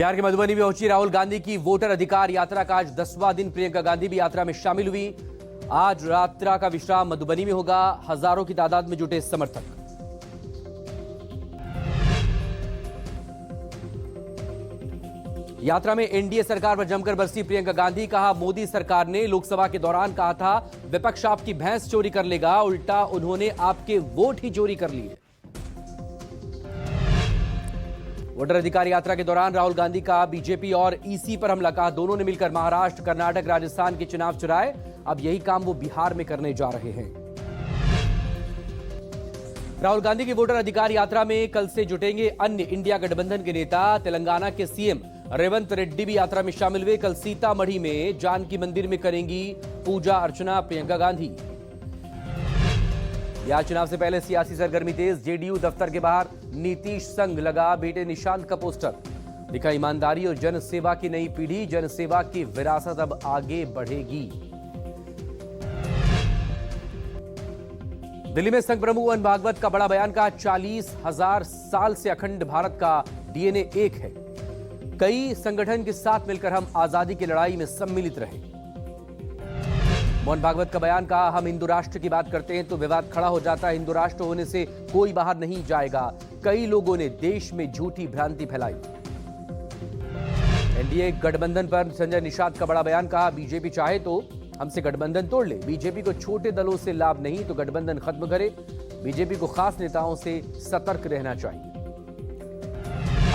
बिहार के मधुबनी में पहुंची राहुल गांधी की वोटर अधिकार यात्रा का आज 10वां दिन। प्रियंका गांधी भी यात्रा में शामिल हुई। आज यात्रा का विश्राम मधुबनी में होगा। हजारों की तादाद में जुटे समर्थक। यात्रा में एनडीए सरकार पर जमकर बरसी प्रियंका गांधी। कहा, मोदी सरकार ने लोकसभा के दौरान कहा था विपक्ष आपकी भैंस चोरी कर लेगा, उल्टा उन्होंने आपके वोट ही चोरी कर लिए। वोटर अधिकार यात्रा के दौरान राहुल गांधी का बीजेपी और ईसी पर हमला। कहा, दोनों ने मिलकर महाराष्ट्र, कर्नाटक, राजस्थान के चुनाव चुराए, अब यही काम वो बिहार में करने जा रहे हैं। राहुल गांधी की वोटर अधिकार यात्रा में कल से जुटेंगे अन्य इंडिया गठबंधन के नेता। तेलंगाना के सीएम रेवंत रेड्डी भी यात्रा में शामिल हुए। कल सीतामढ़ी में जानकी मंदिर में करेंगी पूजा अर्चना प्रियंका गांधी। यहां चुनाव से पहले सियासी सरगर्मी तेज। जेडीयू दफ्तर के बाहर नीतीश संग लगा बेटे निशांत का पोस्टर। लिखा, ईमानदारी और जन सेवा की नई पीढ़ी, जन सेवा की विरासत अब आगे बढ़ेगी। दिल्ली में संघ प्रमुख मोहन भागवत का बड़ा बयान। का 40,000 साल से अखंड भारत का डीएनए एक है। कई संगठन के साथ मिलकर हम आजादी की लड़ाई में सम्मिलित रहे। मोहन भागवत का बयान। कहा, हम हिंदू राष्ट्र की बात करते हैं तो विवाद खड़ा हो जाता है। हिंदू राष्ट्र होने से कोई बाहर नहीं जाएगा। कई लोगों ने देश में झूठी भ्रांति फैलाई। एनडीए गठबंधन पर संजय निषाद का बड़ा बयान। कहा, बीजेपी चाहे तो हमसे गठबंधन तोड़ ले, बीजेपी को छोटे दलों से लाभ नहीं तो गठबंधन खत्म करे। बीजेपी को खास नेताओं से सतर्क रहना चाहिए।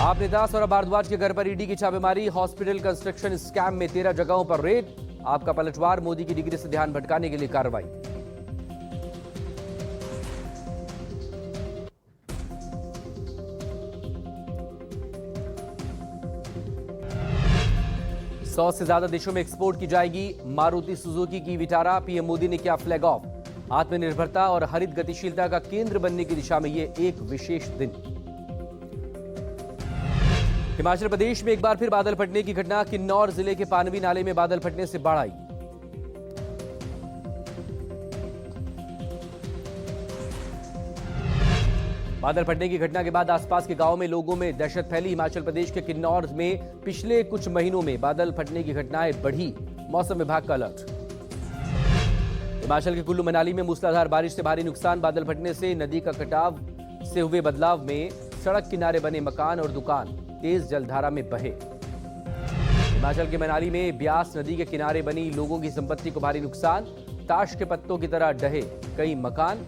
आप नेता सौरभ भारद्वाज के घर पर ईडी की छापेमारी। हॉस्पिटल कंस्ट्रक्शन स्कैम में 13 जगहों पर रेड। आपका पलटवार, मोदी की डिग्री से ध्यान भटकाने के लिए कार्रवाई। सौ से ज्यादा देशों में एक्सपोर्ट की जाएगी मारुति सुजुकी की विटारा। पीएम मोदी ने किया फ्लैग ऑफ। आत्मनिर्भरता और हरित गतिशीलता का केंद्र बनने की दिशा में यह एक विशेष दिन। हिमाचल प्रदेश में एक बार फिर बादल फटने की घटना। किन्नौर जिले के पानवी नाले में बादल फटने से बाढ़ आई। बादल फटने की घटना के बाद आसपास के गांवों में लोगों में दहशत फैली। हिमाचल प्रदेश के किन्नौर में पिछले कुछ महीनों में बादल फटने की घटनाएं बढ़ी। मौसम विभाग का अलर्ट। हिमाचल के कुल्लू मनाली में मूसलाधार बारिश से भारी नुकसान। बादल फटने से नदी का कटाव से हुए बदलाव में सड़क किनारे बने मकान और दुकान तेज जलधारा में बहे। हिमाचल के मनाली में ब्यास नदी के किनारे बनी लोगों की संपत्ति को भारी नुकसान। ताश के पत्तों की तरह ढहे कई मकान।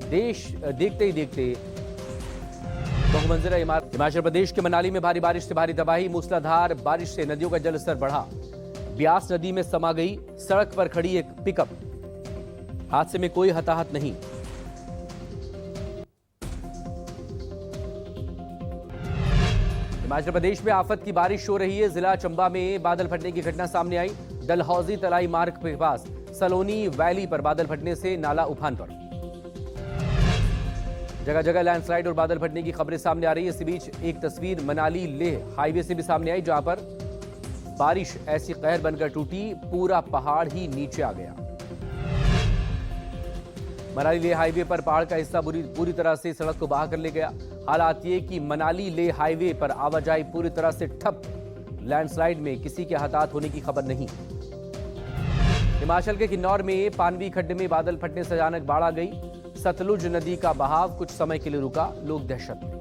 देश देखते ही देखते बहुमंजिला इमारत। हिमाचल प्रदेश के मनाली में भारी बारिश से भारी तबाही। मूसलाधार बारिश से नदियों का जलस्तर बढ़ा। ब्यास नदी में समा गई सड़क पर खड़ी एक पिकअप। हादसे में कोई हताहत नहीं। हिमाचल प्रदेश में आफत की बारिश हो रही है। जिला चंबा में बादल फटने की घटना सामने आई। डलहौजी तलाई मार्ग के पास सलोनी वैली पर बादल फटने से नाला उफान पर। जगह जगह लैंडस्लाइड और बादल फटने की खबरें सामने आ रही है। इसी बीच एक तस्वीर मनाली लेह हाईवे से भी सामने आई, जहां पर बारिश ऐसी कहर बनकर टूटी पूरा पहाड़ ही नीचे आ गया। मनाली लेह हाईवे पर पहाड़ का हिस्सा पूरी तरह से सड़क को बहा कर ले गया। हालात ये कि मनाली लेह हाईवे पर आवाजाही पूरी तरह से ठप। लैंडस्लाइड में किसी के हताहत होने की खबर नहीं। हिमाचल के किन्नौर में पानवी खड्डे में बादल फटने से अचानक बाढ़ आ गई। सतलुज नदी का बहाव कुछ समय के लिए रुका। लोग दहशत में।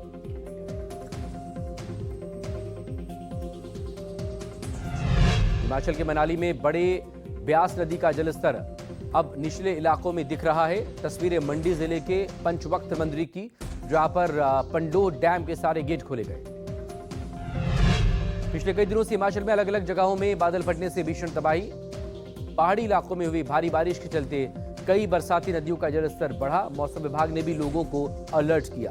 हिमाचल के मनाली में बड़े ब्यास नदी का जलस्तर अब निचले इलाकों में दिख रहा है। तस्वीरें मंडी जिले के पंचवक्त मंदिर की, जहां पर पंडोह डैम के सारे गेट खोले गए। पिछले कई दिनों से हिमाचल में अलग अलग जगहों में बादल फटने से भीषण तबाही। पहाड़ी इलाकों में हुई भारी बारिश के चलते कई बरसाती नदियों का जलस्तर बढ़ा। मौसम विभाग ने भी लोगों को अलर्ट किया।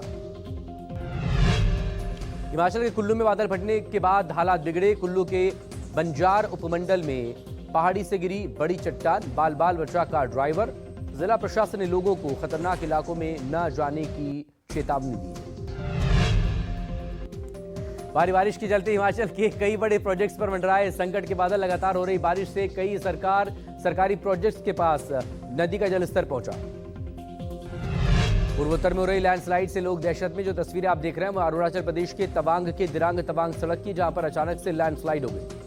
हिमाचल के कुल्लू में बादल फटने के बाद हालात बिगड़े। कुल्लू के बंजार उपमंडल में पहाड़ी से गिरी बड़ी चट्टान। बाल बाल बचा का ड्राइवर। जिला प्रशासन ने लोगों को खतरनाक इलाकों में न जाने की चेतावनी दी। भारी बारिश के चलते हिमाचल के कई बड़े प्रोजेक्ट्स पर मंडराए संकट के बादल। लगातार हो रही बारिश से कई सरकारी प्रोजेक्ट्स के पास नदी का जलस्तर पहुंचा। पूर्वोत्तर में हो रही लैंडस्लाइड से लोग दहशत में। जो तस्वीरें आप देख रहे हैं वो अरुणाचल प्रदेश के तवांग के दिरांग तवांग सड़क की, जहां पर अचानक से लैंडस्लाइड हो गई।